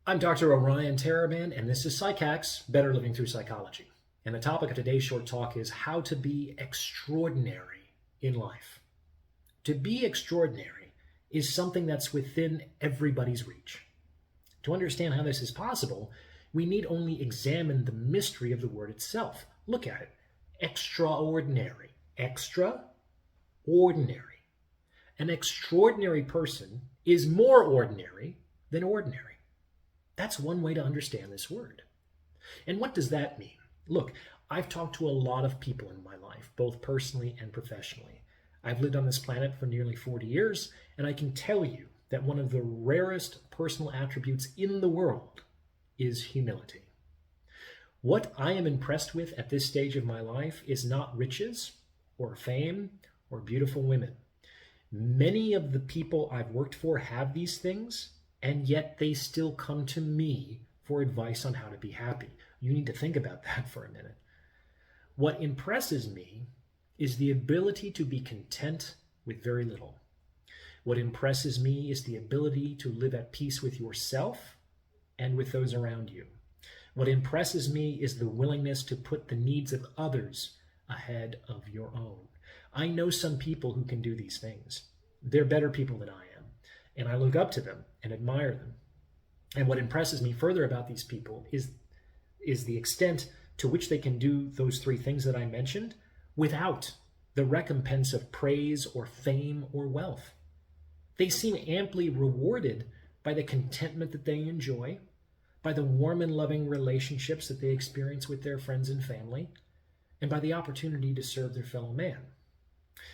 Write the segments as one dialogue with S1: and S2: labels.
S1: I'm Dr. Orion Taraban, and this is PsychHacks, Better Living Through Psychology. And the topic of today's short talk is how to be extraordinary in life. To be extraordinary is something that's within everybody's reach. To understand how this is possible, we need only examine the mystery of the word itself. Look at it. Extraordinary. Extraordinary. An extraordinary person is more ordinary than ordinary. That's one way to understand this word. And what does that mean? Look, I've talked to a lot of people in my life, both personally and professionally. I've lived on this planet for nearly 40 years, and I can tell you that one of the rarest personal attributes in the world is humility. What I am impressed with at this stage of my life is not riches or fame or beautiful women. Many of the people I've worked for have these things, and yet they still come to me for advice on how to be happy. You need to think about that for a minute. What impresses me is the ability to be content with very little. What impresses me is the ability to live at peace with yourself and with those around you. What impresses me is the willingness to put the needs of others ahead of your own. I know some people who can do these things. They're better people than I am, and I look up to them and admire them. And what impresses me further about these people is the extent to which they can do those three things that I mentioned without the recompense of praise or fame or wealth. They seem amply rewarded by the contentment that they enjoy, by the warm and loving relationships that they experience with their friends and family, and by the opportunity to serve their fellow man.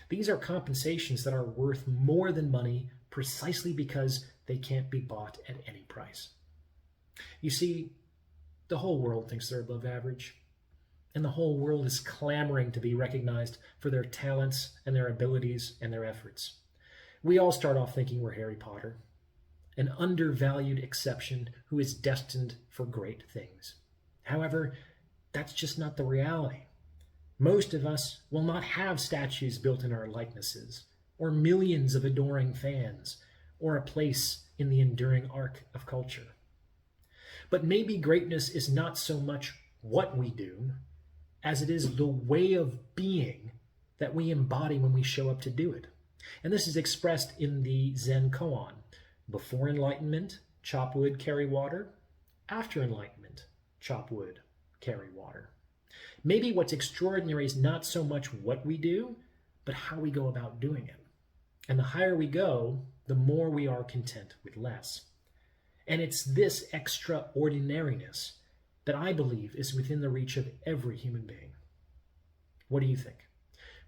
S1: These are compensations that are worth more than money precisely because they can't be bought at any price. You see, the whole world thinks they're above average, and the whole world is clamoring to be recognized for their talents and their abilities and their efforts. We all start off thinking we're Harry Potter, an undervalued exception who is destined for great things. However, that's just not the reality. Most of us will not have statues built in our likenesses, or millions of adoring fans, or a place in the enduring arc of culture. But maybe greatness is not so much what we do as it is the way of being that we embody when we show up to do it. And this is expressed in the Zen koan. Before enlightenment, chop wood, carry water. After enlightenment, chop wood, carry water. Maybe what's extraordinary is not so much what we do, but how we go about doing it. And the higher we go, the more we are content with less. And it's this extraordinariness that I believe is within the reach of every human being. What do you think?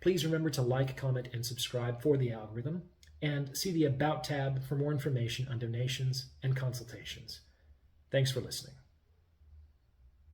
S1: Please remember to like, comment, and subscribe for the algorithm, and see the About tab for more information on donations and consultations. Thanks for listening.